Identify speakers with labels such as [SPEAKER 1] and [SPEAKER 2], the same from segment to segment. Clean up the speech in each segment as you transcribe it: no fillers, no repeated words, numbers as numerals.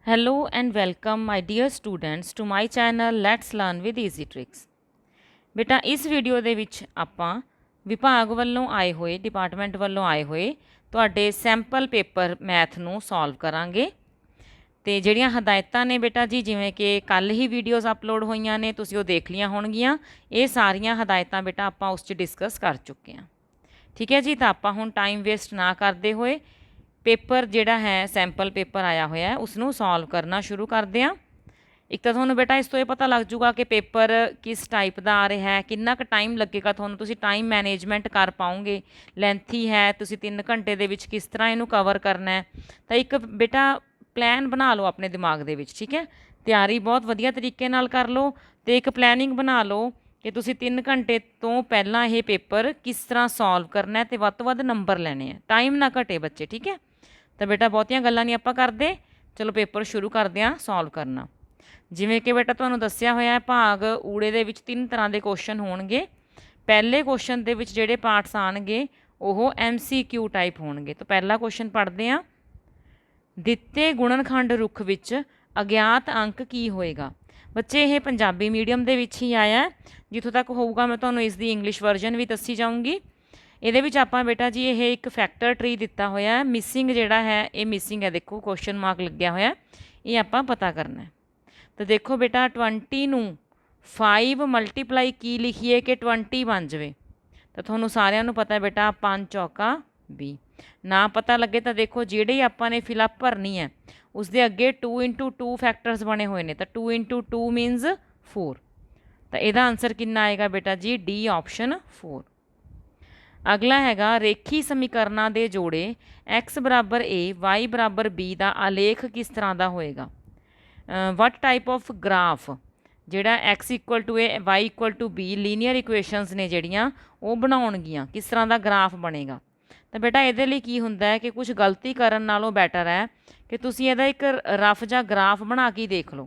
[SPEAKER 1] Hello and welcome my dear students to my channel Let's Learn with Easy Tricks। बेटा इस video ਦੇ ਵਿੱਚ ਆਪਾਂ ਵਿਭਾਗ ਵੱਲੋਂ ਆਏ ਹੋਏ ਡਿਪਾਰਟਮੈਂਟ ਵੱਲੋਂ ਆਏ ਹੋਏ ਤੁਹਾਡੇ ਸੈਂਪਲ ਪੇਪਰ ਮੈਥ ਨੂੰ ਸੋਲਵ ਕਰਾਂਗੇ। ਤੇ ਜਿਹੜੀਆਂ ਹਦਾਇਤਾਂ ਨੇ ਬੇਟਾ ਜੀ ਜਿਵੇਂ ਕਿ ਕੱਲ ਹੀ ਵੀਡੀਓਜ਼ ਅਪਲੋਡ ਹੋਈਆਂ ਨੇ ਤੁਸੀਂ ਉਹ ਦੇਖ ਲੀਆਂ ਹੋਣਗੀਆਂ। ਇਹ ਸਾਰੀਆਂ ਹਦਾਇਤਾਂ ਬੇਟਾ ਆਪਾਂ ਉਸ 'ਚ ਡਿਸਕਸ ਕਰ ਚੁੱਕੇ ਹਾਂ। ਠੀਕ ਹੈ ਜੀ, ਤਾਂ ਆਪਾਂ ਹੁਣ ਟਾਈਮ ਵੇਸਟ ਨਾ ਕਰਦੇ ਹੋਏ पेपर जोड़ा है सैंपल पेपर आया हुआ है उसनों सॉल्व करना शुरू करते हैं। एक तो थोड़ा बेटा इस तो ये पता लग जूगा कि पेपर किस टाइप का आ रहा है, कितना क टाइम लगेगा, तुसीं टाइम मैनेजमेंट कर पाओगे, लेंथी है, तुसीं 3 घंटे दे विच किस तरह इनू कवर करना है। तो एक बेटा प्लैन बना लो अपने दिमाग दे विच। ठीक है, तैयारी बहुत वधिया तरीके नाल कर लो तो एक प्लैनिंग बना लो कि तुसीं 3 घंटे तो पहला ये पेपर किस तरह सॉल्व करना है तो वध तो वध नंबर लैने हैं, टाइम ना घटे बच्चे। ठीक है, तो बेटा बहुतियां गल्लां नहीं आपां करदे, चलो पेपर शुरू करते हैं सॉल्व करना। जिवें कि बेटा तुहानूं दस्सिया होया है भाग ऊड़े दे विच 3 तरह के क्वेश्चन होणगे। पहले क्वेश्चन दे विच जिहड़े पार्ट्स आउणगे ओह MCQ टाइप होणगे। तो पहला क्वेश्चन पढ़ते हैं, दिते गुणनखंड रुख विच अज्ञात अंक की होएगा। बच्चे ये पंजाबी मीडियम दे विच ही आया है, जिथों तक होऊगा मैं तुहानूं इसदी इंग्लिश वर्जन भी दस्सी जाऊँगी। ਇਹਦੇ ਵਿੱਚ ਆਪਾਂ बेटा जी ये एक फैक्टर ट्री दिता होया है, मिसिंग जोड़ा है ये मिसिंग है, देखो क्वेश्चन मार्क लग्या होया ये आप पता करना है। तो देखो बेटा 20 नूं 5 मल्टीप्लाई की लिखिए कि 20 बन जाए। तो थोनों सारिਆਂ ਨੂੰ पता है बेटा 5 चौका 20 ना पता लगे तो देखो ਜਿਹੜੇ ਆਪਾਂ ने फिलअप भरनी है उसके अगे 2 इंटू 2 फैक्टर्स बने हुए हैं। तो 2 इंटू 2 मीनस 4। तो यदा आंसर कितना आएगा बेटा जी डी ऑप्शन 4। अगला हैगा रेखी समीकरणों के जोड़े x बराबर ए y बराबर b का आलेख किस तरह का होएगा। वट टाइप ऑफ ग्राफ जोड़ा x equal to a y equal to b linear equations ने जड़ियाँ वो बनाउणगियां, किस तरह का ग्राफ बनेगा। तो बेटा ये लिए की हुंदा है कि कुछ गलती करन नालों बैटर है कि तुसीं इहदा एक रफ जा ग्राफ बना के देख लो।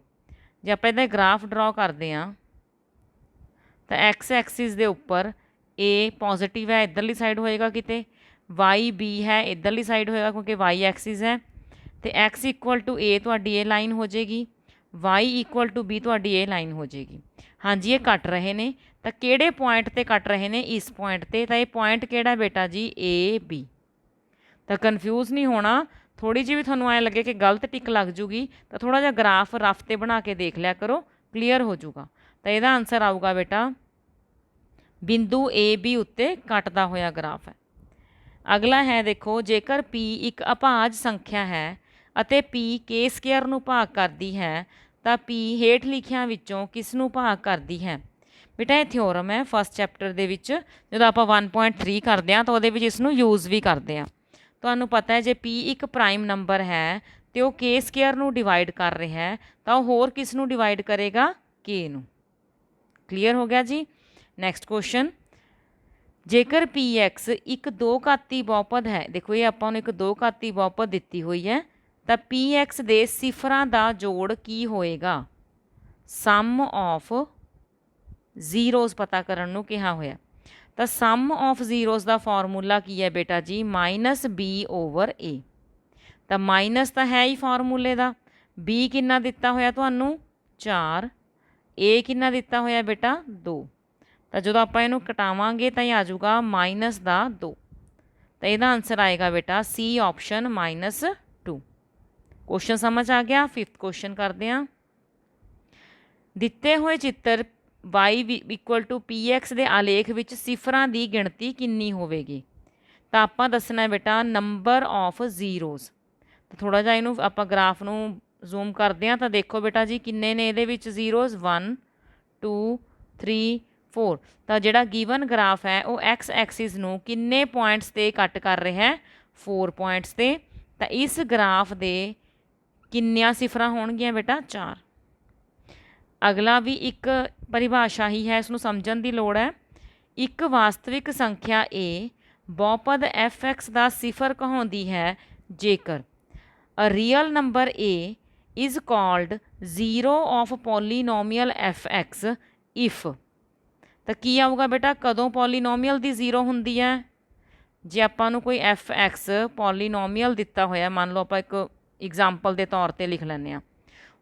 [SPEAKER 1] जे आपां इहदा ग्राफ ड्रॉ करते हैं तो एक्स एक्सिस के उपर ए पॉजिटिव है इधरली साइड होएगा, किते वाई बी है इधरली साइड होएगा क्योंकि वाई एक्सिस है। तो एक्स इक्वल टू ए तुहाडी ए लाइन हो जाएगी, वाई इक्वल टू बी तुहाडी ए लाइन हो जाएगी। हाँ जी, ये कट रहे हैं तो किहड़े पॉइंट ते कट रहे हैं, इस पॉइंट ते। तो ये पॉइंट किहड़ा बेटा जी ए बी। तो कन्फ्यूज़ नहीं होना, थोड़ी जी भी तुहानूं ऐ लगे कि गलत टिक लग जूगी तो थोड़ा जिहा ग्राफ रफ ते बना के देख लिया करो, क्लीयर हो जूगा। तो यदा आंसर आऊगा बेटा बिंदु ए बी उत्ते कटदा होया ग्राफ है। अगला है देखो, जेकर पी एक अभाज संख्या है अते पी के स्केयर नूं भाग करती है तो पी हेठ लिखियां विचों किस नूं भाग करती है। बेटा ये थ्योरम है फस्ट चैप्टर दे विच जदों आपां 1.3 करते हैं तो उहदे विच इसनूं यूज़ भी करते हैं। तुहानूं पता है जे पी एक प्राइम नंबर है तो वह के स्केयर नूं डिवाइड कर रहा है तो होर किस नूं डिवाइड करेगा, के नूं। क्लीयर हो गया जी। नैक्सट क्वेश्चन, जेकर पी एक्स एक दो घाती बहुपद है, देखो ये आपां नूं एक दो घाती बहुपद दी हुई है तो पी एक्स के सिफरां का जोड़ की होएगा। सम ऑफ जीरोज़ पता करन नूं कहा होया। तो सम ऑफ जीरोज़ का फॉर्मूला की है बेटा जी माइनस बी ओवर ए। तो माइनस तो है ही फॉर्मूले का, बी कितना दिता होया तुहानूं 4, ए कितना दिता होया बेटा 2। तो जो आप इनू कटावांगे तो आ जाऊगा माइनस का 2। तो यदा आंसर आएगा बेटा सी ऑप्शन -2। क्वेश्चन समझ आ गया। फिफ्थ क्वेश्चन करते हैं, दिते हुए चित्र y equal to p x के आलेख विच सिफरां की गिणती कितनी होवेगी। तो आप दसना है बेटा नंबर ऑफ जीरोज़। तो थोड़ा जा इनू आप ग्राफ नूं जूम करते हैं तो देखो बेटा जी किन्ने ने इहदे विच जीरोज़ 1 2 3 4। तो जोड़ा गिवन ग्राफ है वो एक्स एक्सिस नूं किन्ने पॉइंट्स ते कट कर रहा है, 4 पॉइंट्स ते। तो इस ग्राफ दे किन्नियां सिफरां होणगियां बेटा 4। अगला भी एक परिभाषा ही है, इसनूं समझण दी लोड़ है। एक वास्तविक संख्या ए बहुपद एफ एक्स का सिफर कहाउंदी है जेकर a real number A is called zero of polynomial F x if. तो की आऊगा बेटा कदों पॉलीनोमियल की जीरो होंदी है, जे आपां नूं कोई एफ एक्स पॉलीनोमियल दिता होया, मान लो आप एक एग्जाम्पल के तौर पर लिख लैंदे आ।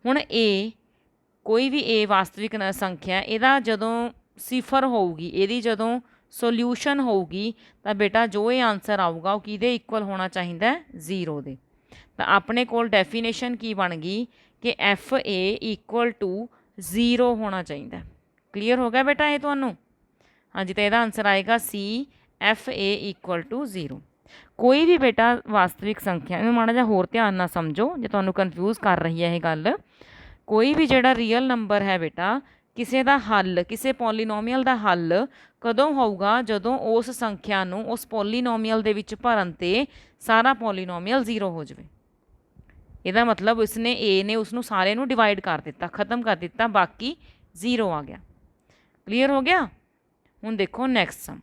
[SPEAKER 1] हुण ए कोई भी ए वास्तविक संख्या इहदा जदों सिफर होऊगी, इहदी जदों सोल्यूशन होऊगी तो बेटा जो ये आंसर आऊगा वो किहदे इक्वल होना चाहिए, 0 दे। तो अपने कोल डेफिनेशन की बन गई कि एफ ए इक्वल टू 0 होना चाहिए। क्लीयर हो गया बेटा ये तुहानू? हाँ जी, तो यदा आंसर आएगा सी, एफ ए इक्वल टू 0। कोई भी बेटा वास्तविक संख्या इन्हूं माड़ा जिहा होर ध्यान नाल समझो जे तुहानू कन्फ्यूज़ कर रही है ये गल। कोई भी जिहड़ा रियल नंबर है बेटा किसी का हल, किसी पॉलीनोमीअल का हल कदों होऊगा जदों उस संख्या नूं उस पॉलीनोमीअल दे विच भरन ते सारा पॉलीनोमीअल 0 हो जाए। ਇਹਦਾ मतलब उसने ए ने उसनों सारे नूं डिवाइड कर दिता, खत्म कर दिता, बाकी 0 आ गया। क्लीयर हो गया? हुण देखो नैक्सट सम।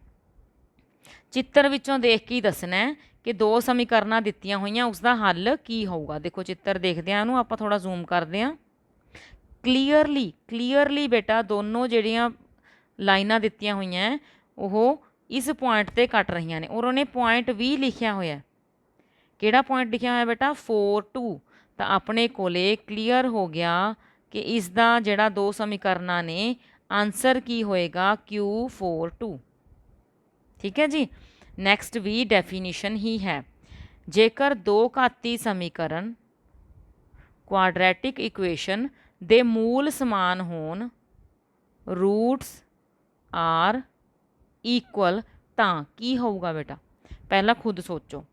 [SPEAKER 1] चित्र विचों देख के ही दसना है कि दो समीकरण दित्तियां होईयां उसका हल की होऊगा। देखो चित्र देखते हैं, इहनूं आपां थोड़ा जूम करते हैं। क्लीयरली बेटा दोनों जिहड़ियां लाइनां दित्तियां होईयां वो इस पॉइंट ते कट रही ने और उन्हें पॉइंट भी लिखिया होया। किहड़ा पॉइंट लिखिया होया बेटा? 4 2। तो अपने कोले क्लीयर हो गया कि इसका जिहड़ा दो समीकरणां ने आंसर की होएगा Q42। ठीक है जी। नैक्सट भी डेफिनीशन ही है। जेकर दो घाती समीकरण क्वाड्रैटिक इक्वेशन दे मूल समान होन, रूट्स आर इक्वल, तां की होऊगा बेटा? पहला खुद सोचो।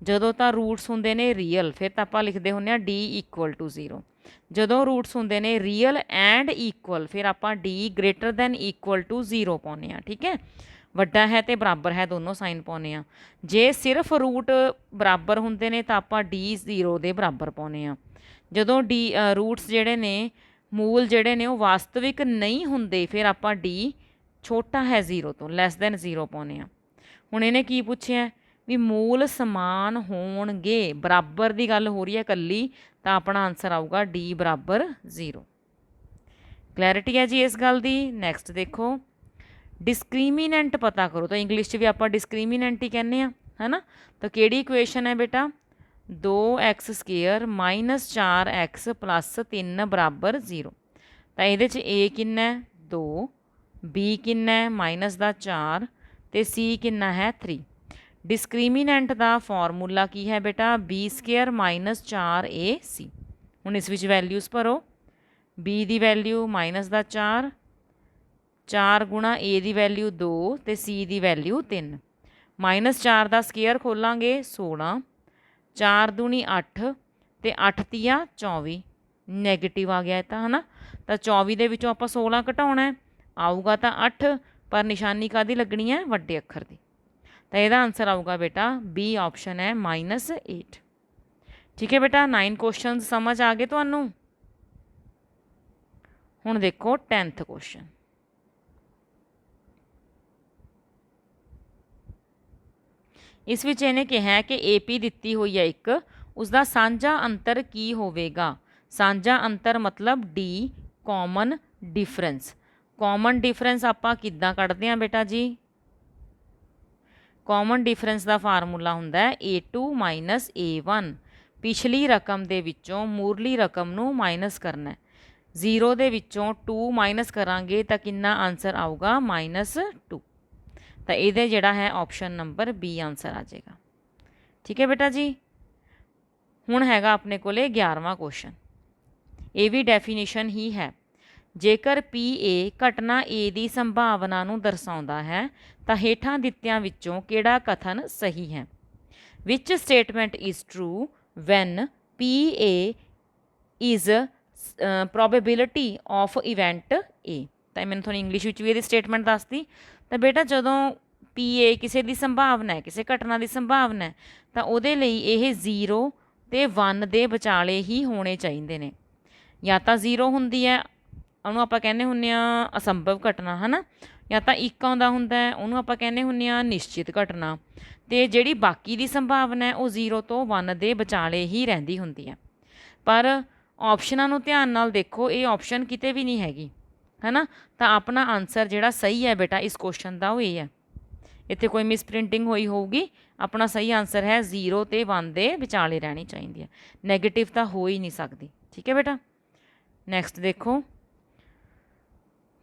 [SPEAKER 1] जदों तां रूट्स हुंदे ने रियल फिर तां आपां लिखदे हुंदे आ डी इक्वल टू 0। जदों रूट्स हुंदे ने रियल एंड इक्वल फिर आपां d greater than equal to 0 पाउने आ। ठीक है, वड्डा है तो बराबर है दोनों साइन पाउने आ। जे सिर्फ रूट बराबर हुंदे ने तां आपां डी 0 दे बराबर पाउने आ। जदों डी रूट्स जिहड़े ने मूल जिहड़े ने वो वास्तविक नहीं हुंदे फिर आपां डी छोटा है 0 तो लैस दैन 0 पाउने आ। हुण इहने की पुछिआ भी मूल समान होणगे, बराबर की गल हो रही है कल्ली, तो अपना आंसर आऊगा डी बराबर 0। क्लैरिटी है जी इस गल की? नैक्सट देखो डिस्क्रीमीनेंट पता करो। तो इंग्लिश भी आप डिस्क्रीमीनेंट ही कहने है ना। तो केड़ी इक्वेशन है बेटा? 2x² माइनस 4x प्लस 3 बराबर 0। तो ये ए किन्ना है? 2, बी किन्ना है? माइनस का 4 तो सी किन्ना है? 3। डिस्क्रीमीनेंट का फॉर्मूला की है बेटा? b² minus 4ac। हुण इस विच वैल्यूज़ भरो। b की वैल्यू माइनस का 4, 4 गुणा a की वैल्यू 2 तो c की वैल्यू 3। माइनस 4 का स्केयर खोलांगे 16, 4 दूनी 8 तो 8 तिया 24, नैगेटिव आ गया है ना। तो 24 के विचों आपां 16 घटाउणा है, आऊगा तो 8 पर निशानी काहदी लगनी है? वड्डे अखर की। तो यदा आंसर आऊगा बेटा बी ऑप्शन है -8। ठीक है बेटा, 9 क्वेश्चन समझ आ गए तुहानू। हुण देखो 10th क्वेश्चन। इस विच इहने कहा कि AP दित्ती हुई है एक, उसका सांझा अंतर की होवेगा? सांझा अंतर मतलब D common difference. Common difference आपां किद्दां कढदे हां बेटा जी? कॉमन डिफरेंस का फार्मूला हुंदा है A2 माइनस A1। पिछली रकम दे विचों मूरली रकम नूं माइनस करना है। 0 दे विचों 2 माइनस करांगे तो कितना आंसर आऊगा? -2। तो ये जिहड़ा है ऑप्शन नंबर बी आंसर आ जाएगा। ठीक है बेटा जी। हुण हैगा अपने कोले 11वां क्वेश्चन। ये भी डेफिनेशन ही है। जेकर PA घटना A की संभावना नूं दर्शाउंदा है तो हेठां दित्तियां विचों किहड़ा कथन सही है? Which statement is true when PA is probability of event A। तो मैंने थोड़ी इंग्लिश भी ये स्टेटमेंट दस दी। तो बेटा जदों PA किसी की संभावना है, किसी घटना की संभावना है, तो उहदे लई ये 0 ते 1 दे विचाले ही होने चाहिए ने। या तो 0 हुंदी है ਉਹਨੂੰ ਆਪਾਂ ਕਹਿੰਦੇ ਹੁੰਦੇ ਆ ਅਸੰਭਵ ਘਟਨਾ ਹੈ ਨਾ, ਜਾਂ ਤਾਂ 1 ਆਉਂਦਾ ਹੁੰਦਾ ਉਹਨੂੰ ਆਪਾਂ ਕਹਿੰਦੇ ਹੁੰਦੇ ਆ ਨਿਸ਼ਚਿਤ ਘਟਨਾ, ਅਤੇ ਜਿਹੜੀ ਬਾਕੀ ਦੀ ਸੰਭਾਵਨਾ ਹੈ ਉਹ 0 ਤੋਂ 1 ਦੇ ਵਿਚਾਲੇ ਹੀ ਰਹਿੰਦੀ ਹੁੰਦੀ ਹੈ। ਪਰ ਆਪਸ਼ਨਾਂ ਨੂੰ ਧਿਆਨ ਨਾਲ ਦੇਖੋ, ਇਹ ਆਪਸ਼ਨ ਕਿਤੇ ਵੀ ਨਹੀਂ ਹੈਗੀ ਹੈ ਨਾ। ਤਾਂ ਆਪਣਾ ਆਨਸਰ ਜਿਹੜਾ ਸਹੀ ਹੈ ਬੇਟਾ ਇਸ ਕੁਐਸਚਨ ਦਾ ਉਹ ਇਹ ਹੈ। ਇੱਥੇ ਕੋਈ ਮਿਸਪ੍ਰਿੰਟਿੰਗ ਹੋਈ ਹੋਊਗੀ। ਆਪਣਾ ਸਹੀ ਆਨਸਰ ਹੈ 0 ਤੇ 1 ਦੇ ਵਿਚਾਲੇ ਰਹਿਣੀ ਚਾਹੀਦੀ ਹੈ, ਨੈਗੇਟਿਵ ਤਾਂ ਹੋ ਹੀ ਨਹੀਂ ਸਕਦੀ। ਠੀਕ ਹੈ ਬੇਟਾ। ਨੈਕਸਟ ਦੇਖੋ,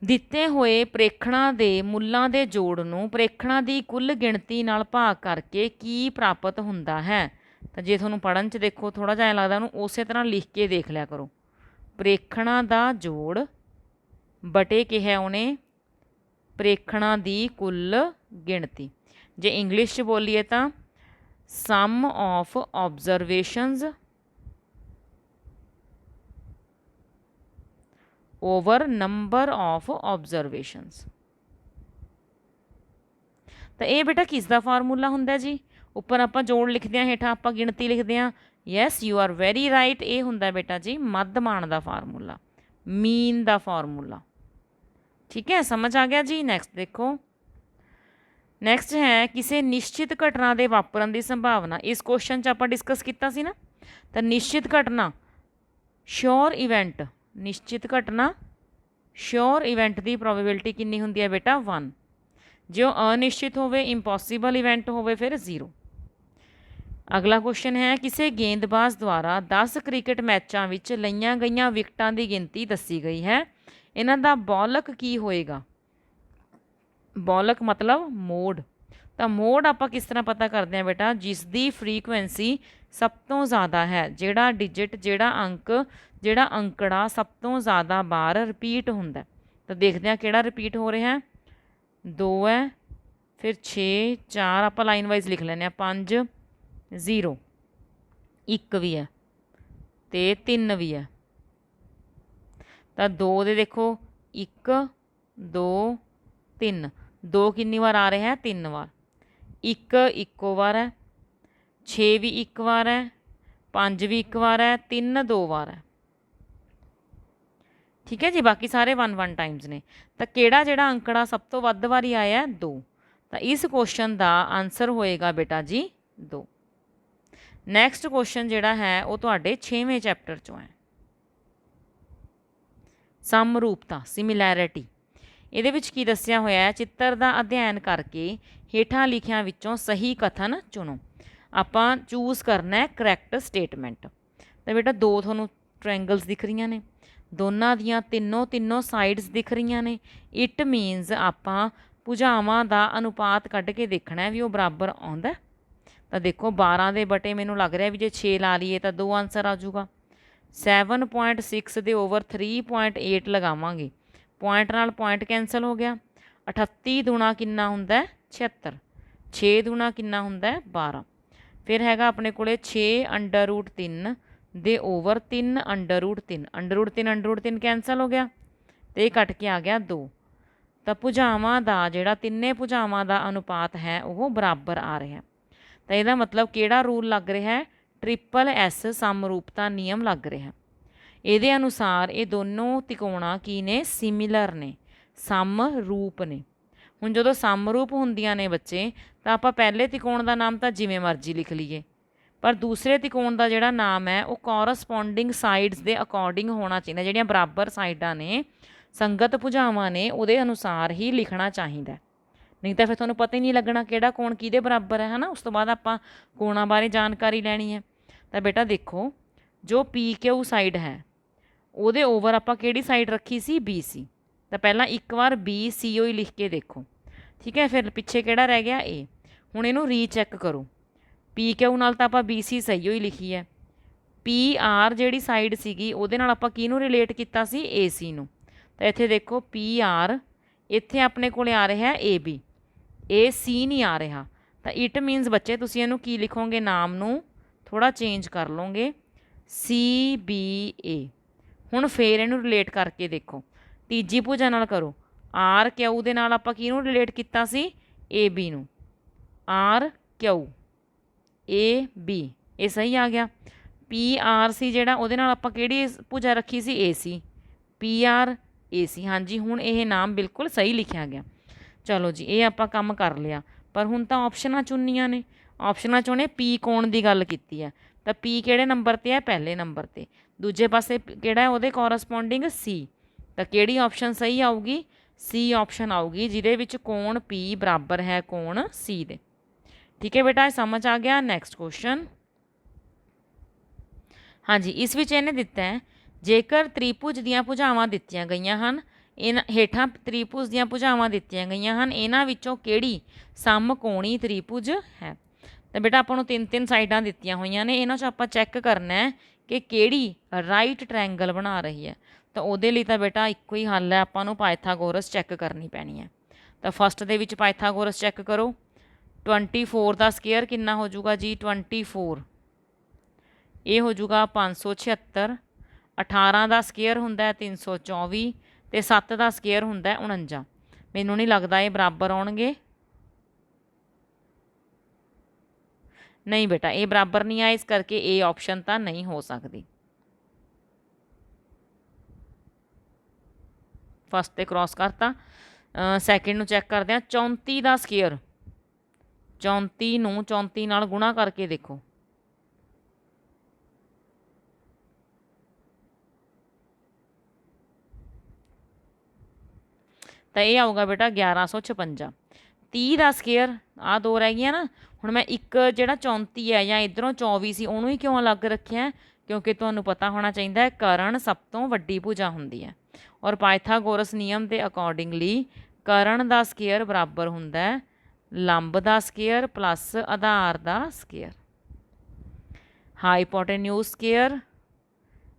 [SPEAKER 1] ਦਿੱਤੇ ਹੋਏ ਪ੍ਰੇਖਣਾਂ ਦੇ ਮੁੱਲਾਂ ਦੇ ਜੋੜ ਨੂੰ ਪ੍ਰੇਖਣਾਂ ਦੀ ਕੁੱਲ ਗਿਣਤੀ ਨਾਲ ਭਾਗ ਕਰਕੇ ਕੀ ਪ੍ਰਾਪਤ ਹੁੰਦਾ ਹੈ। ਤਾਂ ਜੇ ਤੁਹਾਨੂੰ ਪੜ੍ਹਨ 'ਚ ਦੇਖੋ ਥੋੜ੍ਹਾ ਜਿਹਾ ਐਂ ਲੱਗਦਾ, ਉਹਨੂੰ ਉਸੇ ਤਰ੍ਹਾਂ ਲਿਖ ਕੇ ਦੇਖ ਲਿਆ ਕਰੋ। ਪ੍ਰੇਖਣਾਂ ਦਾ ਜੋੜ ਬਟੇ ਕਿਹਾ ਉਹਨੇ ਪ੍ਰੇਖਣਾਂ ਦੀ ਕੁੱਲ ਗਿਣਤੀ। ਜੇ ਇੰਗਲਿਸ਼ 'ਚ ਬੋਲੀਏ ਤਾਂ sum of observations over number of observations. ਤਾਂ ਇਹ ਬੇਟਾ ਕਿਸ ਦਾ ਫਾਰਮੂਲਾ ਹੁੰਦਾ ਜੀ? ਉੱਪਰ ਆਪਾਂ ਜੋੜ ਲਿਖਦੇ ਹਾਂ, ਹੇਠਾਂ ਆਪਾਂ ਗਿਣਤੀ ਲਿਖਦੇ ਹਾਂ। Yes, you are very right. ਇਹ ਹੁੰਦਾ ਬੇਟਾ ਜੀ ਮੱਧਮਾਨ ਦਾ ਫਾਰਮੂਲਾ, ਮੀਨ ਦਾ ਫਾਰਮੂਲਾ। ਠੀਕ ਹੈ, ਸਮਝ ਆ ਗਿਆ ਜੀ। ਨੈਕਸਟ ਦੇਖੋ, ਨੈਕਸਟ ਹੈ ਕਿਸੇ ਨਿਸ਼ਚਿਤ ਘਟਨਾ ਦੇ ਵਾਪਰਨ ਦੀ ਸੰਭਾਵਨਾ। ਇਸ ਕੁਐਸਚਨ 'ਚ ਆਪਾਂ ਡਿਸਕਸ ਕੀਤਾ ਸੀ ਨਾ। ਤਾਂ ਨਿਸ਼ਚਿਤ ਘਟਨਾ, ਸ਼ੋਰ ਇਵੈਂਟ, ਨਿਸ਼ਚਿਤ ਘਟਨਾ ਸ਼ੋਰ ਇਵੈਂਟ ਦੀ ਪ੍ਰੋਬੇਬਿਲਿਟੀ ਕਿੰਨੀ ਹੁੰਦੀ ਹੈ ਬੇਟਾ? 1। ਜੇ ਉਹ ਅਨਿਸ਼ਚਿਤ ਹੋਵੇ, ਇੰਪੋਸੀਬਲ ਇਵੈਂਟ ਹੋਵੇ, ਫਿਰ 0। ਅਗਲਾ ਕੁਐਸਚਨ ਹੈ ਕਿਸੇ ਗੇਂਦਬਾਜ਼ ਦੁਆਰਾ 10 ਕ੍ਰਿਕਟ ਮੈਚਾਂ ਵਿੱਚ ਲਈਆਂ ਗਈਆਂ ਵਿਕਟਾਂ ਦੀ ਗਿਣਤੀ ਦੱਸੀ ਗਈ ਹੈ। ਇਹਨਾਂ ਦਾ ਬੌਲਕ ਕੀ ਹੋਏਗਾ? ਬੌਲਕ ਮਤਲਬ ਮੋਡ। ਤਾਂ ਮੋਡ ਆਪਾਂ ਕਿਸ ਤਰ੍ਹਾਂ ਪਤਾ ਕਰਦੇ ਹਾਂ ਬੇਟਾ? ਜਿਸ ਦੀ ਫਰੀਕੁਐਂਸੀ ਸਭ ਤੋਂ ਜ਼ਿਆਦਾ ਹੈ, ਜਿਹੜਾ ਡਿਜਿਟ, ਜਿਹੜਾ ਅੰਕ, ਜਿਹੜਾ ਅੰਕੜਾ ਸਭ ਤੋਂ ਜ਼ਿਆਦਾ ਵਾਰ ਰਿਪੀਟ ਹੁੰਦਾ। ਤਾਂ ਦੇਖਦੇ ਹਾਂ ਕਿਹੜਾ ਰਿਪੀਟ ਹੋ ਰਿਹਾ ਹੈ। 2 ਹੈ, ਫਿਰ 6, 4 ਆਪਾਂ ਲਾਈਨ ਵਾਈਜ਼ ਲਿਖ ਲੈਂਦੇ ਹਾਂ, 5, 0, 1 ਵੀ ਹੈ ਅਤੇ 3 ਵੀ ਹੈ। ਤਾਂ 2 ਦੇ ਦੇਖੋ 1, 2, 3, 2 ਕਿੰਨੀ ਵਾਰ ਆ ਰਿਹਾ ਹੈ? 3 ਵਾਰ। 1 ਇੱਕੋ ਵਾਰ ਹੈ, 6 ਵੀ ਇੱਕ ਵਾਰ ਹੈ, 5 ਵੀ ਇੱਕ ਵਾਰ ਹੈ, 3 2 ਵਾਰ ਹੈ। ਠੀਕ ਹੈ ਜੀ, ਬਾਕੀ ਸਾਰੇ 1 ਟਾਈਮਸ ਨੇ। ਤਾਂ ਕਿਹੜਾ ਜਿਹੜਾ ਅੰਕੜਾ ਸਭ ਤੋਂ ਵੱਧ ਵਾਰੀ ਆਇਆ? 2। ਤਾਂ ਇਸ ਕੁਐਸਚਨ ਦਾ ਆਨਸਰ ਹੋਏਗਾ ਬੇਟਾ ਜੀ 2। ਨੈਕਸਟ ਕੁਐਸਚਨ ਜਿਹੜਾ ਹੈ ਉਹ ਤੁਹਾਡੇ 6ਵੇਂ ਚੈਪਟਰ 'ਚੋਂ ਹੈ। ਸਮਰੂਪਤਾ, ਸਿਮਿਲੈਰਿਟੀ। ਇਹਦੇ ਵਿੱਚ ਕੀ ਦੱਸਿਆ ਹੋਇਆ ਹੈ? ਚਿੱਤਰ ਦਾ ਅਧਿਐਨ ਕਰਕੇ ਹੇਠਾਂ ਲਿਖਿਆਂ ਵਿੱਚੋਂ ਸਹੀ ਕਥਨ ਚੁਣੋ। ਆਪਾਂ ਚੂਜ਼ ਕਰਨਾ ਹੈ ਕਰੈਕਟ ਸਟੇਟਮੈਂਟ। ਤਾਂ ਬੇਟਾ 2 ਤੁਹਾਨੂੰ ਟ੍ਰਾਇੰਗਲਸ ਦਿਖ ਰਹੀਆਂ ਨੇ, ਦੋਨਾਂ ਦੀਆਂ ਤਿੰਨੋਂ ਸਾਈਡਸ ਦਿਖ ਰਹੀਆਂ ਨੇ। ਇਟ ਮੀਨਸ ਆਪਾਂ ਭੁਜਾਵਾਂ ਦਾ ਅਨੁਪਾਤ ਕੱਢ ਕੇ ਦੇਖਣਾ ਹੈ ਵੀ ਉਹ ਬਰਾਬਰ ਆਉਂਦਾ। ਤਾਂ ਦੇਖੋ 12 ਦੇ ਬਟੇ ਮੈਨੂੰ ਲੱਗ ਰਿਹਾ ਵੀ ਜੇ 6 ਲਾ ਲਈਏ ਤਾਂ 2 ਆਨਸਰ ਆ ਜਾਊਗਾ। 7.6 ਦੇ ਓਵਰ 3.8 ਲਗਾਵਾਂਗੇ, ਪੁਆਇੰਟ ਨਾਲ ਪੁਆਇੰਟ ਕੈਂਸਲ ਹੋ ਗਿਆ। 38 ਦੂਣਾ ਕਿੰਨਾ ਹੁੰਦਾ? 76। 6 ਦੂਣਾ ਕਿੰਨਾ ਹੁੰਦਾ? 12। ਫਿਰ ਹੈਗਾ ਆਪਣੇ ਕੋਲੇ 6 √3 ਦੇ ਓਵਰ 3 √3, √3 ਕੈਂਸਲ ਹੋ ਗਿਆ ਅਤੇ ਇਹ ਕੱਟ ਕੇ ਆ ਗਿਆ 2। ਤਾਂ ਭੁਜਾਵਾਂ ਦਾ ਜਿਹੜਾ ਤਿੰਨੇ ਭੁਜਾਵਾਂ ਦਾ ਅਨੁਪਾਤ ਹੈ ਉਹ ਬਰਾਬਰ ਆ ਰਿਹਾ। ਤਾਂ ਇਹਦਾ ਮਤਲਬ ਕਿਹੜਾ ਰੂਲ ਲੱਗ ਰਿਹਾ ਹੈ? SSS ਸਮਰੂਪਤਾ ਨਿਯਮ ਲੱਗ ਰਿਹਾ। ਇਹਦੇ ਅਨੁਸਾਰ ਇਹ ਦੋਨੋਂ ਤਿਕੋਣਾ ਕੀ ਨੇ? ਸਿਮਿਲਰ ਨੇ, ਸਮਰੂਪ ਨੇ। ਹੁਣ ਜਦੋਂ ਸਮਰੂਪ ਹੁੰਦੀਆਂ ਨੇ ਬੱਚੇ ਤਾਂ ਆਪਾਂ ਪਹਿਲੇ ਤਿਕੋਣ ਦਾ ਨਾਮ ਤਾਂ ਜਿਵੇਂ ਮਰਜ਼ੀ ਲਿਖ ਲਈਏ, ਪਰ ਦੂਸਰੇ ਤਿਕੋਣ ਦਾ ਜਿਹੜਾ ਨਾਮ ਹੈ ਉਹ ਕੋਰਸਪੋਂਡਿੰਗ ਸਾਈਡਸ ਦੇ ਅਕੋਰਡਿੰਗ ਹੋਣਾ ਚਾਹੀਦਾ। ਜਿਹੜੀਆਂ ਬਰਾਬਰ ਸਾਈਡਾਂ ਨੇ, ਸੰਗਤ ਭੁਜਾਵਾਂ ਨੇ, ਉਹਦੇ ਅਨੁਸਾਰ ਹੀ ਲਿਖਣਾ ਚਾਹੀਦਾ। ਨਹੀਂ ਤਾਂ ਫਿਰ ਤੁਹਾਨੂੰ ਪਤਾ ਹੀ ਨਹੀਂ ਲੱਗਣਾ ਕਿਹੜਾ ਕੋਣ ਕਿਹਦੇ ਬਰਾਬਰ ਹੈ ਨਾ। ਉਸ ਤੋਂ ਬਾਅਦ ਆਪਾਂ ਕੋਣਾਂ ਬਾਰੇ ਜਾਣਕਾਰੀ ਲੈਣੀ ਹੈ। ਤਾਂ ਬੇਟਾ ਦੇਖੋ ਜੋ PQ ਸਾਈਡ ਹੈ ਉਹਦੇ ਓਵਰ ਆਪਾਂ ਕਿਹੜੀ ਸਾਈਡ ਰੱਖੀ ਸੀ? BC। ਤਾਂ ਪਹਿਲਾਂ ਇੱਕ ਵਾਰ BCO ਹੀ ਲਿਖ ਕੇ ਦੇਖੋ। ਠੀਕ ਹੈ, ਫਿਰ ਪਿੱਛੇ ਕਿਹੜਾ ਰਹਿ ਗਿਆ? A। ਹੁਣ ਇਹਨੂੰ ਰੀਚੈੱਕ ਕਰੋ। PQ ਨਾਲ ਤਾਂ ਆਪਾਂ BC ਸਹੀ ਹੋਈ ਲਿਖੀ ਹੈ। PR ਜਿਹੜੀ ਸਾਈਡ ਸੀਗੀ ਉਹਦੇ ਨਾਲ ਆਪਾਂ ਕਿਹਨੂੰ ਰਿਲੇਟ ਕੀਤਾ ਸੀ? AC ਨੂੰ। ਤਾਂ ਇੱਥੇ ਦੇਖੋ PR, ਇੱਥੇ ਆਪਣੇ ਕੋਲੇ ਆ ਰਿਹਾ AB, AC ਨਹੀਂ ਆ ਰਿਹਾ। ਤਾਂ ਇਟ ਮੀਨਸ ਬੱਚੇ ਤੁਸੀਂ ਇਹਨੂੰ ਕੀ ਲਿਖੋਗੇ? ਨਾਮ ਨੂੰ ਥੋੜ੍ਹਾ ਚੇਂਜ ਕਰ ਲਓਗੇ, CBA। ਹੁਣ ਫੇਰ ਇਹਨੂੰ ਰਿਲੇਟ ਕਰਕੇ ਦੇਖੋ, ਤੀਜੀ ਭੁਜਾ ਨਾਲ ਕਰੋ। RQ ਦੇ ਨਾਲ ਆਪਾਂ ਕਿਹਨੂੰ ਰਿਲੇਟ ਕੀਤਾ ਸੀ? AB ਨੂੰ। RQ AB, ਇਹ ਸਹੀ ਆ ਗਿਆ। PRC ਜਿਹੜਾ ਉਹਦੇ ਨਾਲ ਆਪਾਂ ਕਿਹੜੀ ਭੁਜਾ ਰੱਖੀ ਸੀ? AC। PR AC, ਹਾਂਜੀ ਹੁਣ ਇਹ ਨਾਮ ਬਿਲਕੁਲ ਸਹੀ ਲਿਖਿਆ ਗਿਆ। ਚਲੋ ਜੀ, ਇਹ ਆਪਾਂ ਕੰਮ ਕਰ ਲਿਆ। ਪਰ ਹੁਣ ਤਾਂ ਆਪਸ਼ਨਾਂ ਚੁਣਨੀਆਂ ਨੇ। ਆਪਸ਼ਨਾਂ 'ਚ ਉਹਨੇ P ਕੋਣ ਦੀ ਗੱਲ ਕੀਤੀ ਹੈ। ਤਾਂ P ਕਿਹੜੇ ਨੰਬਰ 'ਤੇ ਹੈ? ਪਹਿਲੇ ਨੰਬਰ 'ਤੇ। ਦੂਜੇ ਪਾਸੇ ਕਿਹੜਾ ਹੈ ਉਹਦੇ ਕੋਰਸਪੋਂਡਿੰਗ? C। ਤਾਂ ਕਿਹੜੀ ਆਪਸ਼ਨ ਸਹੀ ਆਊਗੀ? सी ऑप्शन आऊगी जिहदे विच कोण पी बराबर है कोण सी दे। ठीक है बेटा, समझ आ गया। नैक्सट क्वेश्चन, हाँ जी, इस विच इहने दिता है जेकर त्रिभुज दीआं भुजावां दित्तियां गईयां हन, इन हेठां त्रिभुज दीआं भुजावां दित्तियां गईयां हन, इन्हां विचों किहड़ी समकोणी त्रिभुज है। तो बेटा आपां नूं तीन तीन साइडां दित्तियां होईयां ने, इन्हां चों आपां चैक करना है कि किहड़ी राइट ट्रायंगल बना रही है। तो उहदे लई तां बेटा इक्को ही हल है, आपां नूं पाइथागोरस चैक करनी पैनी है। तो फस्ट दे विच पाइथागोरस चैक करो। 24 का स्केयर कितना हो जाऊगा जी, 24 ये हो जाऊगा 576। 18 का स्केयर होंदा 324 तो 7 का स्केयर होंदा 49। मैनूं नहीं लगता ये बराबर आउणगे, नहीं बेटा ये बराबर नहीं आए, इस करके ए ऑप्शन तो नहीं हो सकती। फस्ट ते क्रॉस करता। सैकेंड नूं चैक करते हैं। 34 का स्केयर, 34 नूं 34 नाल गुणा करके देखो, तो ये आऊगा बेटा 1156। 30 का स्केयर आ दो रह गई ना, हुण मैं एक जिहड़ा 34 है या इधरों 24 सी उहनूं ही क्यों अलग रखिया है, क्योंकि तुहानूं पता होना चाहिए है करण सब तो वड्डी भुजा हुंदी है, और पाइथागोरस नियम के अकॉर्डिंगली करण का स्केयर बराबर हुंदा है लंब का स्केयर प्लस आधार का square. Hypotenuse square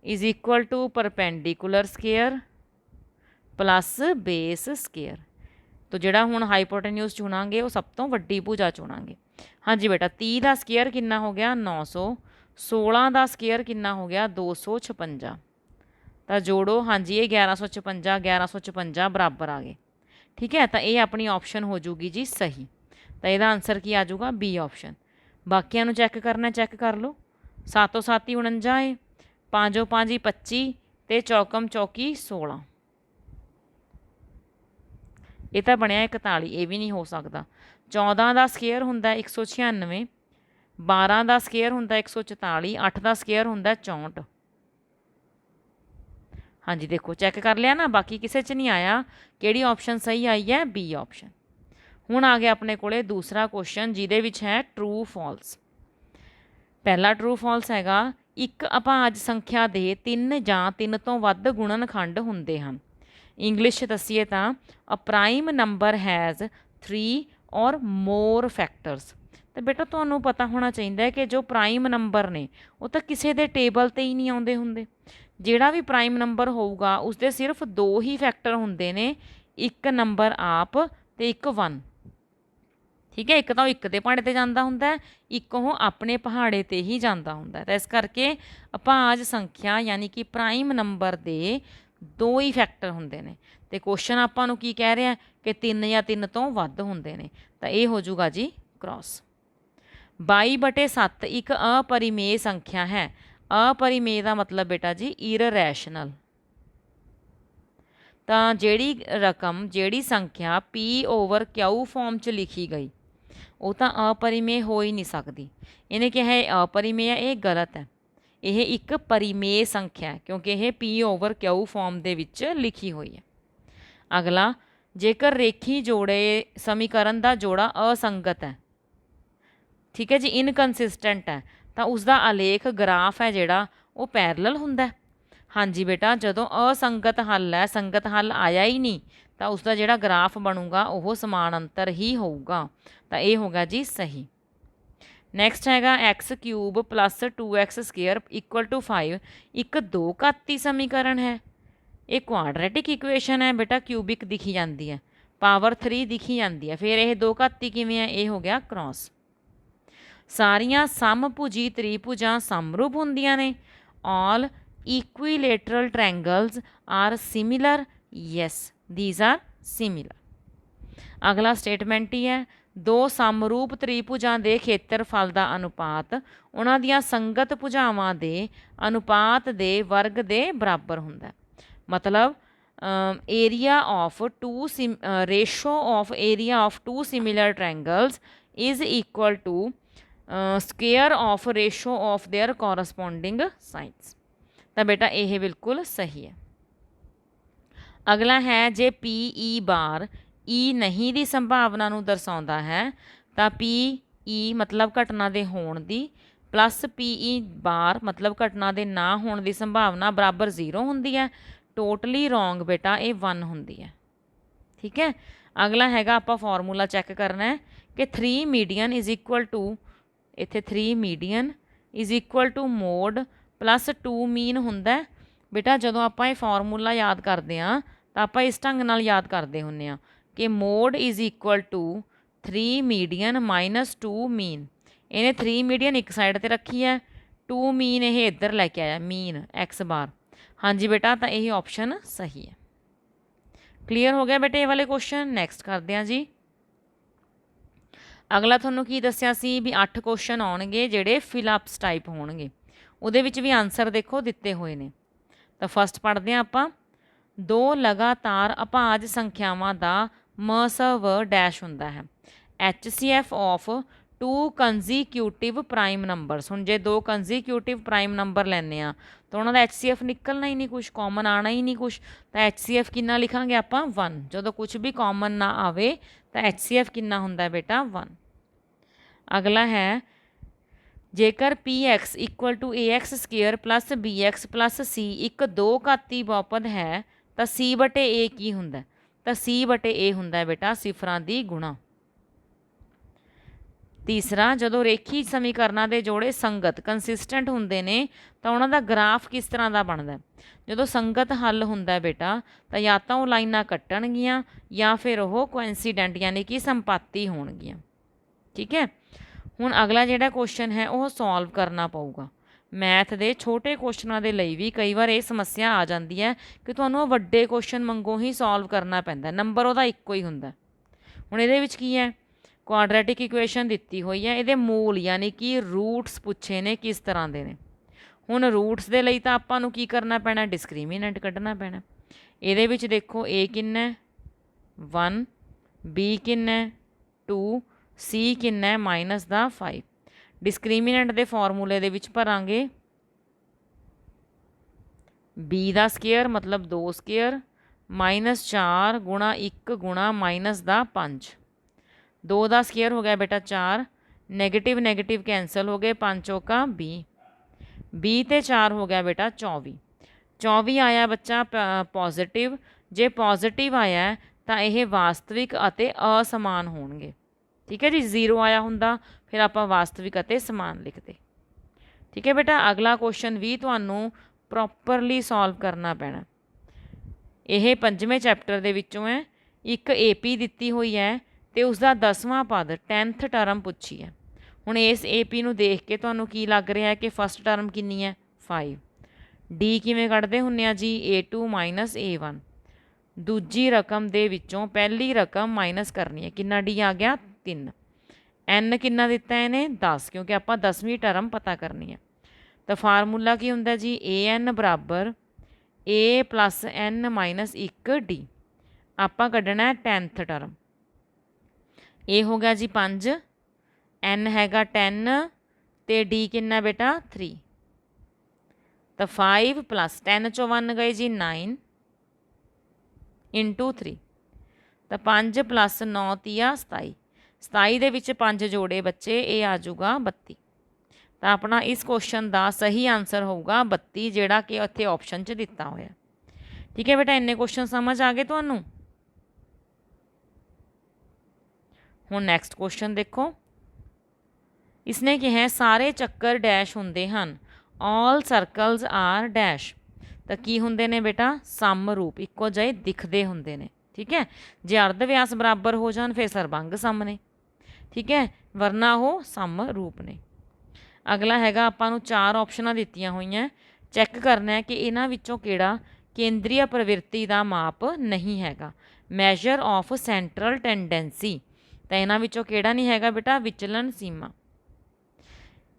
[SPEAKER 1] is equal to perpendicular square plus base square. तो जिहड़ा हुण हाईपोटेन्यूज चुनांगे वो सब तो वड्डी भुजा चुनांगे। हाँ जी बेटा, 30 का स्केयर कितना हो गया 900, 16 का स्केयर कितना हो गया 256। तो जोड़ो, हाँ जी ये 1156 1156 बराबर आ गए। ठीक है, तो ये अपनी ऑप्शन हो जूगी जी सही। तो यदा आंसर की आ जाऊगा बी ऑप्शन। बाकियां नूं चैक करना, चैक कर लो। 7 7 49 है, 5 5 25 तो चौकम चौकी 16, ये तो बनया 41, ये भी नहीं हो सकता। 14 का स्केयर होंदा 196, 12 का स्केयर होंदा 144, 8 का स्केयर होंदा 64। हाँ जी देखो चैक कर लिया ना, बाकी किसी च नहीं आया। किहड़ी ऑप्शन सही आई है, बी ऑप्शन। हुण आ गया अपने कोले दूसरा क्वेश्चन जिहदे विच है ट्रू फॉल्स। पहला ट्रू फॉल्स हैगा, एक अभाज्य संख्या दे 3 जां 3 तो वध गुणनखंड हुंदे हन। इंग्लिश दसीए तो अ प्राइम नंबर हैज़ 3 और मोर फैक्टर्स। तो बेटा तुहानूं पता होना चाहिए कि जो प्राइम नंबर ने वो तो किसी के टेबल ते ही नहीं आउंदे हुंदे। जिहड़ा भी प्राइम नंबर होऊगा उसके सिर्फ 2 ही फैक्टर हुंदे ने, एक नंबर आप ते एक 1। ठीक है, एक तो एक दे पहाड़े ते जांदा हुंदा है, एक वो अपने पहाड़े ते ही जांदा हुंदा है। तो इस करके अभाज संख्या यानी कि प्राइम नंबर दे 2 ही फैक्टर हुंदे ने। ते क्वेश्चन आपां नूं की कह रहा है कि 3 या 3 तो वध हुंदे ने, तो ये हो जाऊगा जी क्रॉस। 22/7 एक अपरिमेय संख्या है। अपरिमेय का मतलब बेटा जी इररैशनल। तो जिहड़ी रकम जिहड़ी संख्या P/Q फॉर्म च लिखी गई वो तो अपरिमेय हो ही नहीं सकती। इन्हें क्या है अपरिमेय, ये गलत है। यह एक परिमेय संख्या है क्योंकि यह P/Q फॉर्म दे विच लिखी हुई है। अगला, जेकर रेखी जोड़े समीकरण का जोड़ा असंगत है, ठीक है जी, इनकनसिस्टेंट है, तो उसका आलेख ग्राफ है जिहड़ा वो पैरलल हुंदा है। हाँ जी बेटा, जदों असंगत हल है, संगत हल आया ही नहीं, तो उसका जिहड़ा ग्राफ बनूगा वह समानांतर ही होगा। तो ये होगा जी सही। नैक्सट हैगा x³ plus 2x square equal to 5 एक 2 घाती समीकरण है। ये क्वाड्रेटिक इक्वेशन है बेटा, क्यूबिक दिखी जाती है, पावर 3 दिखी जाती है, फिर यह 2 घाती किवें है, ये हो गया क्रॉस। सारियां समभुजी त्रिभुजां समरूप हुंदियां ने। All equilateral triangles are similar, yes these are similar. अगला स्टेटमेंट ही है, 2 समरूप त्रिभुजां दे खेत्रफल का अनुपात उन्हां दियां संगत भुजावां दे अनुपात दे वर्ग दे बराबर हुंदा है। मतलब area of ratio of area of 2 similar triangles is equal to square of ratio of their corresponding sides. तो बेटा यह बिल्कुल सही है। ਅਗਲਾ ਹੈ ਜੇ ਪੀ ਈ ਬਾਰ ਈ ਨਹੀਂ ਦੀ ਸੰਭਾਵਨਾ ਨੂੰ ਦਰਸਾਉਂਦਾ ਹੈ ਤਾਂ ਪੀ ਈ ਮਤਲਬ ਘਟਨਾ ਦੇ ਹੋਣ ਦੀ ਪਲੱਸ ਪੀ ਈ ਬਾਰ ਮਤਲਬ ਘਟਨਾ ਦੇ ਨਾ ਹੋਣ ਦੀ ਸੰਭਾਵਨਾ ਬਰਾਬਰ 0 ਹੁੰਦੀ ਹੈ। ਟੋਟਲੀ ਰੋਂਗ ਬੇਟਾ ਇਹ 1 ਹੁੰਦੀ ਹੈ। ਠੀਕ ਹੈ। ਅਗਲਾ ਹੈਗਾ ਆਪਾਂ ਫਾਰਮੂਲਾ ਚੈੱਕ ਕਰਨਾ ਹੈ ਕਿ 3 ਮੀਡੀਅਨ ਇਜ਼ ਇਕੁਅਲ ਟੂ, ਇੱਥੇ 3 median is equal to mode plus 2 mean ਹੁੰਦਾ। ਬੇਟਾ ਜਦੋਂ ਆਪਾਂ ਇਹ ਫਾਰਮੂਲਾ ਯਾਦ ਕਰਦੇ ਹਾਂ ਤਾਂ ਆਪਾਂ ਇਸ ਢੰਗ ਨਾਲ ਯਾਦ ਕਰਦੇ ਹੁੰਦੇ ਹਾਂ ਕਿ mode is equal to 3 median minus 2 mean. ਇਹਨੇ 3 ਮੀਡੀਅਨ ਇੱਕ ਸਾਈਡ 'ਤੇ ਰੱਖੀ ਹੈ, 2 ਮੀਨ ਇਹ ਇੱਧਰ ਲੈ ਕੇ ਆਇਆ, ਮੀਨ ਐਕਸ ਬਾਰ। ਹਾਂਜੀ ਬੇਟਾ, ਤਾਂ ਇਹ ਆਪਸ਼ਨ ਸਹੀ ਹੈ। ਕਲੀਅਰ ਹੋ ਗਿਆ ਬੇਟੇ ਇਹ ਵਾਲੇ ਕੁਐਸਚਨ। ਨੈਕਸਟ ਕਰਦੇ ਹਾਂ ਜੀ। ਅਗਲਾ ਤੁਹਾਨੂੰ ਕੀ ਦੱਸਿਆ ਸੀ ਵੀ 8 ਕੁਐਸਚਨ ਆਉਣਗੇ ਜਿਹੜੇ ਫਿਲਅਪਸ ਟਾਈਪ ਹੋਣਗੇ, ਉਹਦੇ ਵਿੱਚ ਵੀ ਆਨਸਰ ਦੇਖੋ ਦਿੱਤੇ ਹੋਏ ਨੇ। ਤਾਂ ਫਸਟ ਪੜ੍ਹਦੇ ਹਾਂ ਆਪਾਂ। 2 ਲਗਾਤਾਰ ਅਭਾਜ ਸੰਖਿਆਵਾਂ ਦਾ ਮਸਵ ਡੈਸ਼ ਹੁੰਦਾ ਹੈ। HCF of 2 consecutive prime numbers. ਹੁਣ ਜੇ 2 ਕੰਜ਼ੀਕਿਊਟਿਵ ਪ੍ਰਾਈਮ ਨੰਬਰ ਲੈਂਦੇ ਆ ਤਾਂ ਉਹਨਾਂ ਦਾ HCF ਨਿਕਲਣਾ ਹੀ ਨਹੀਂ, ਕੁਛ ਕਾਮਨ ਆਉਣਾ ਹੀ ਨਹੀਂ ਕੁਛ। ਤਾਂ HCF ਕਿੰਨਾ ਲਿਖਾਂਗੇ ਆਪਾਂ 1। ਜਦੋਂ ਕੁਛ ਵੀ ਕਾਮਨ ਨਾ ਆਵੇ ਤਾਂ HCF ਕਿੰਨਾ ਹੁੰਦਾ ਬੇਟਾ 1। ਅਗਲਾ ਹੈ ਜੇਕਰ PX equal to AX square plus BX plus C ਇੱਕ 2 ਘਾਤੀ ਬਹੁਪਦ ਹੈ ਤਾਂ C ਬਟੇ A ਕੀ ਹੁੰਦਾ? ਤਾਂ C ਬਟੇ A ਹੁੰਦਾ ਬੇਟਾ ਸਿਫਰਾਂ ਦੀ ਗੁਣਾ। ਤੀਸਰਾ, ਜਦੋਂ ਰੇਖੀ ਸਮੀਕਰਨਾਂ ਦੇ ਜੋੜੇ ਸੰਗਤ ਕੰਸਿਸਟੈਂਟ ਹੁੰਦੇ ਨੇ ਤਾਂ ਉਹਨਾਂ ਦਾ ਗ੍ਰਾਫ ਕਿਸ ਤਰ੍ਹਾਂ ਦਾ ਬਣਦਾ? ਜਦੋਂ ਸੰਗਤ ਹੱਲ ਹੁੰਦਾ ਬੇਟਾ ਤਾਂ ਜਾਂ ਤਾਂ ਉਹ ਲਾਈਨਾਂ ਕੱਟਣਗੀਆਂ ਜਾਂ ਫਿਰ ਉਹ ਕੋਇਨਸੀਡੈਂਟ ਯਾਨੀ ਕਿ ਸੰਪਾਤੀ ਹੋਣਗੀਆਂ। ਠੀਕ ਹੈ। ਹੁਣ ਅਗਲਾ ਜਿਹੜਾ ਕੁਐਸਚਨ ਹੈ ਉਹ ਸੋਲਵ ਕਰਨਾ ਪਊਗਾ। ਮੈਥ ਦੇ ਛੋਟੇ ਕੁਐਸਚਨਾਂ ਦੇ ਲਈ ਵੀ ਕਈ ਵਾਰ ਇਹ ਸਮੱਸਿਆ ਆ ਜਾਂਦੀ ਹੈ ਕਿ ਤੁਹਾਨੂੰ ਉਹ ਵੱਡੇ ਕੁਐਸਚਨ ਵਾਂਗੂ ਹੀ ਸੋਲਵ ਕਰਨਾ ਪੈਂਦਾ, ਨੰਬਰ ਉਹਦਾ ਇੱਕੋ ਹੀ ਹੁੰਦਾ। ਹੁਣ ਇਹਦੇ ਵਿੱਚ ਕੀ ਹੈ, ਕੁਆਡਰੈਟਿਕ ਇਕੁਏਸ਼ਨ ਦਿੱਤੀ ਹੋਈ ਹੈ, ਇਹਦੇ ਮੂਲ ਯਾਨੀ ਕਿ ਰੂਟਸ ਪੁੱਛੇ ਨੇ ਕਿਸ ਤਰ੍ਹਾਂ ਦੇ ਨੇ। ਹੁਣ ਰੂਟਸ ਦੇ ਲਈ ਤਾਂ ਆਪਾਂ ਨੂੰ ਕੀ ਕਰਨਾ ਪੈਣਾ, ਡਿਸਕ੍ਰਿਮੀਨੈਂਟ ਕੱਢਣਾ ਪੈਣਾ। ਇਹਦੇ ਵਿੱਚ ਦੇਖੋ A ਕਿੰਨਾ 1, B ਕਿੰਨਾ 2, C ਕਿੰਨਾ ਮਾਈਨਸ ਦਾ 5। ਡਿਸਕ੍ਰਿਮੀਨੈਂਟ ਦੇ ਫਾਰਮੂਲੇ ਦੇ ਵਿੱਚ ਭਰਾਂਗੇ B ਦਾ ਸਕੇਅਰ ਮਤਲਬ 2 ਸਕੇਅਰ ਮਾਈਨਸ 4 ਗੁਣਾ 1 ਗੁਣਾ ਮਾਈਨਸ ਦਾ 5। 2 ਦਾ ਸਕੇਅਰ ਹੋ ਗਿਆ ਬੇਟਾ 4, ਨੈਗੇਟਿਵ ਨੈਗੇਟਿਵ ਕੈਂਸਲ ਹੋ ਗਏ, 5 ਚੌਕਾ 20, 20 ਤੇ 4 ਹੋ ਗਿਆ ਬੇਟਾ 24। 24 ਆਇਆ ਬੱਚਾ ਪੋਜ਼ਿਟਿਵ। ਜੇ ਪੋਜ਼ਿਟਿਵ ਆਇਆ ਤਾਂ ਇਹ ਵਾਸਤਵਿਕ ਅਤੇ ਅਸਮਾਨ ਹੋਣਗੇ। ਠੀਕ ਹੈ ਜੀ, 0 ਆਇਆ ਹੁੰਦਾ ਫਿਰ ਆਪਾਂ ਵਾਸਤਵਿਕ ਅਤੇ ਸਮਾਨ ਲਿਖਦੇ। ਠੀਕ ਹੈ ਬੇਟਾ। ਅਗਲਾ ਕੁਐਸਚਨ ਵੀ ਤੁਹਾਨੂੰ ਪ੍ਰੋਪਰਲੀ ਸੋਲਵ ਕਰਨਾ ਪੈਣਾ। ਇਹ 5ਵੇਂ ਚੈਪਟਰ ਦੇ ਵਿੱਚੋਂ ਹੈ। ਇੱਕ AP ਦਿੱਤੀ ਹੋਈ ਹੈ ਤੇ ਉਸਦਾ 10ਵਾਂ ਪਦ 10th ਟਰਮ ਪੁੱਛੀ ਹੈ। ਹੁਣ ਇਸ AP ਨੂੰ ਦੇਖ ਕੇ ਤੁਹਾਨੂੰ ਕੀ ਲੱਗ ਰਿਹਾ ਹੈ ਕਿ ਫਸਟ ਟਰਮ ਕਿੰਨੀ ਹੈ 5। D ਕਿਵੇਂ ਕੱਢਦੇ ਹੁੰਦੇ ਆ ਜੀ, A2 ਮਾਈਨਸ A1। ਦੂਜੀ ਰਕਮ ਦੇ ਵਿੱਚੋਂ ਪਹਿਲੀ ਰਕਮ ਮਾਈਨਸ ਕਰਨੀ ਹੈ, ਕਿੰਨਾ D ਆ ਗਿਆ 3। N ਕਿੰਨਾ ਦਿੱਤਾ ਇਹਨੇ 10, ਕਿਉਂਕਿ ਆਪਾਂ 10ਵੀਂ ਟਰਮ ਪਤਾ ਕਰਨੀ ਹੈ। ਤਾਂ ਫਾਰਮੂਲਾ ਕੀ ਹੁੰਦਾ ਜੀ, AN ਬਰਾਬਰ A plus N minus 1D। ਆਪਾਂ ਕੱਢਣਾ 10th ਟਰਮ। A ਹੋ ਗਿਆ ਜੀ 5, N ਹੈਗਾ 10 ਤੇ D ਕਿੰਨਾ ਬੇਟਾ 3। ਤਾਂ 5 ਪਲੱਸ 10 ਚੋਂ 1 ਗਏ ਜੀ 9 ਇੰਟੂ 3। ਤਾਂ 5 ਪਲੱਸ 9 ਤੀਆ 27। 27 ਦੇ ਵਿੱਚ 5 ਜੋੜੇ ਬੱਚੇ, ਇਹ ਆ ਜਾਊਗਾ 32। ਤਾਂ ਆਪਣਾ ਇਸ ਕੁਐਸਚਨ ਦਾ ਸਹੀ ਆਨਸਰ ਹੋਊਗਾ 32, ਜਿਹੜਾ ਕਿ ਉੱਥੇ ਆਪਸ਼ਨ 'ਚ ਦਿੱਤਾ ਹੋਇਆ। ਠੀਕ ਹੈ ਬੇਟਾ, ਇੰਨੇ ਕੁਐਸਚਨ ਸਮਝ ਆ ਗਏ ਤੁਹਾਨੂੰ। ਹੁਣ ਨੈਕਸਟ ਕੁਐਸਚਨ ਦੇਖੋ। ਇਸਨੇ ਕਿਹਾ ਸਾਰੇ ਚੱਕਰ ਡੈਸ਼ ਹੁੰਦੇ ਹਨ, ਆਲ ਸਰਕਲਸ ਆਰ ਡੈਸ਼। ਤਾਂ ਕੀ ਹੁੰਦੇ ਨੇ ਬੇਟਾ, ਸਮ ਰੂਪ, ਇੱਕੋ ਜਿਹੇ ਦਿਖਦੇ ਹੁੰਦੇ ਨੇ। ਠੀਕ ਹੈ। ਜੇ ਅਰਧ ਵਿਆਸ ਬਰਾਬਰ ਹੋ ਜਾਣ ਫਿਰ ਸਰਬੰਗ ਸਮ ਨੇ। ਠੀਕ ਹੈ, ਵਰਨਾ ਉਹ ਸਮ ਰੂਪ ਨੇ। ਅਗਲਾ ਹੈਗਾ ਆਪਾਂ ਨੂੰ 4 ਆਪਸ਼ਨਾਂ ਦਿੱਤੀਆਂ ਹੋਈਆਂ, ਚੈੱਕ ਕਰਨਾ ਹੈ ਕਿ ਇਹਨਾਂ ਵਿੱਚੋਂ ਕਿਹੜਾ ਕੇਂਦਰੀ ਪ੍ਰਵਿਰਤੀ ਦਾ ਮਾਪ ਨਹੀਂ ਹੈਗਾ, ਮੈਜ਼ਰ ਆਫ ਸੈਂਟਰਲ ਟੈਂਡੈਂਸੀ। ਤਾਂ ਇਹਨਾਂ ਵਿੱਚੋਂ ਕਿਹੜਾ ਨਹੀਂ ਹੈਗਾ ਬੇਟਾ, ਵਿਚਲਨ ਸੀਮਾ।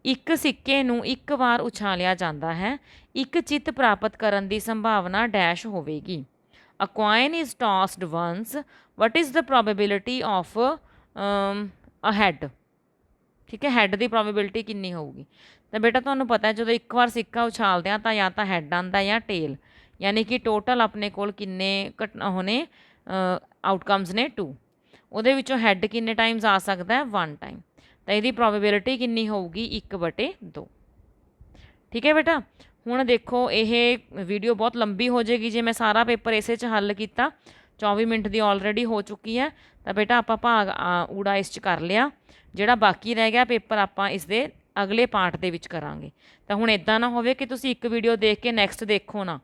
[SPEAKER 1] ਇੱਕ ਸਿੱਕੇ ਨੂੰ ਇੱਕ ਵਾਰ ਉਛਾਲਿਆ ਜਾਂਦਾ ਹੈ, ਇੱਕ ਚਿੱਤ ਪ੍ਰਾਪਤ ਕਰਨ ਦੀ ਸੰਭਾਵਨਾ ਡੈਸ਼ ਹੋਵੇਗੀ। A coin is tossed once, what is the probability of a head? ਠੀਕ ਹੈ, ਹੈੱਡ ਦੀ ਪ੍ਰੋਬੇਬਿਲਿਟੀ ਕਿੰਨੀ ਹੋਊਗੀ? ਤਾਂ ਬੇਟਾ ਤੁਹਾਨੂੰ ਪਤਾ ਜਦੋਂ ਇੱਕ ਵਾਰ ਸਿੱਕਾ ਉਛਾਲਦੇ ਹਾਂ ਤਾਂ ਜਾਂ ਤਾਂ ਹੈੱਡ ਆਉਂਦਾ ਜਾਂ ਟੇਲ। यानी कि टोटल अपने कोल किन्ने घटना होने आउटकम्स ने 2। ਉਹਦੇ ਵਿੱਚੋਂ ਹੈੱਡ ਕਿੰਨੇ ਟਾਈਮਸ ਆ ਸਕਦਾ ਹੈ 1 ਟਾਈਮ। ਤਾਂ ਇਹਦੀ ਪ੍ਰੋਬੇਬਿਲਿਟੀ ਕਿੰਨੀ ਹੋਊਗੀ 1/2। ਠੀਕ ਹੈ ਬੇਟਾ। ਹੁਣ ਦੇਖੋ ਇਹ ਵੀਡੀਓ ਬਹੁਤ ਲੰਬੀ ਹੋ ਜਾਏਗੀ ਜੇ ਮੈਂ ਸਾਰਾ ਪੇਪਰ ਇਸੇ 'ਚ ਹੱਲ ਕੀਤਾ। 24 ਮਿੰਟ ਦੀ ਆਲਰੇਡੀ ਹੋ ਚੁੱਕੀ ਹੈ। ਤਾਂ ਬੇਟਾ ਆਪਾਂ ਭਾਗ ਊੜਾ ਇਸ 'ਚ ਕਰ ਲਿਆ। ਜਿਹੜਾ ਬਾਕੀ ਰਹਿ ਗਿਆ ਪੇਪਰ ਆਪਾਂ ਇਸ ਦੇ ਅਗਲੇ ਪਾਰਟ ਦੇ ਵਿੱਚ ਕਰਾਂਗੇ। ਤਾਂ ਹੁਣ ਇੱਦਾਂ ਨਾ ਹੋਵੇ ਕਿ ਤੁਸੀਂ ਇੱਕ ਵੀਡੀਓ ਦੇਖ ਕੇ ਨੈਕਸਟ ਦੇਖੋ ਨਾ।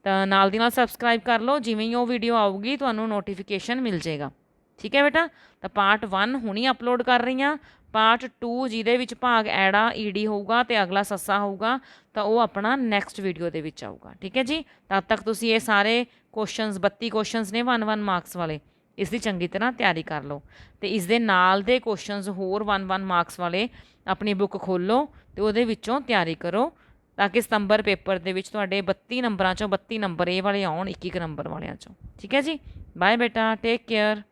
[SPEAKER 1] ਤਾਂ ਨਾਲ ਦੀ ਨਾਲ ਸਬਸਕ੍ਰਾਈਬ ਕਰ ਲਓ, ਜਿਵੇਂ ਹੀ ਉਹ ਵੀਡੀਓ ਆਊਗੀ ਤੁਹਾਨੂੰ ਨੋਟੀਫਿਕੇਸ਼ਨ ਮਿਲ ਜਾਏਗਾ। ਠੀਕ ਹੈ ਬੇਟਾ। ਤਾਂ ਪਾਰਟ 1 ਹੁਣੀ ਅਪਲੋਡ ਕਰ ਰਹੀ ਹਾਂ। ਪਾਰਟ 2 ਜਿਹਦੇ ਵਿੱਚ ਭਾਗ ਐੜਾ ਈਡੀ ਹੋਊਗਾ ਅਤੇ ਅਗਲਾ ਸੱਸਾ ਹੋਊਗਾ, ਤਾਂ ਉਹ ਆਪਣਾ ਨੈਕਸਟ ਵੀਡੀਓ ਦੇ ਵਿੱਚ ਆਊਗਾ। ਠੀਕ ਹੈ ਜੀ। ਤਦ ਤੱਕ ਤੁਸੀਂ ਇਹ ਸਾਰੇ ਕੁਐਸਚਨਸ 32 ਕੁਐਸਚਨਸ ਨੇ 1 ਮਾਰਕਸ ਵਾਲੇ, ਇਸ ਦੀ ਚੰਗੀ ਤਰ੍ਹਾਂ ਤਿਆਰੀ ਕਰ ਲਓ। ਅਤੇ ਇਸ ਦੇ ਨਾਲ ਦੇ ਕੁਐਸਚਨਸ ਹੋਰ 1 ਮਾਰਕਸ ਵਾਲੇ ਆਪਣੀ ਬੁੱਕ ਖੋਲ੍ਹੋ ਅਤੇ ਉਹਦੇ ਵਿੱਚੋਂ ਤਿਆਰੀ ਕਰੋ, ਤਾਂ ਕਿ ਸਤੰਬਰ ਪੇਪਰ ਦੇ ਵਿੱਚ ਤੁਹਾਡੇ 32 ਨੰਬਰਾਂ 'ਚੋਂ 32 ਨੰਬਰ ਇਹ ਵਾਲੇ ਆਉਣ 1 ਨੰਬਰ ਵਾਲਿਆਂ 'ਚੋਂ। ਠੀਕ ਹੈ ਜੀ। ਬਾਏ ਬੇਟਾ, ਟੇਕ ਕੇਅਰ।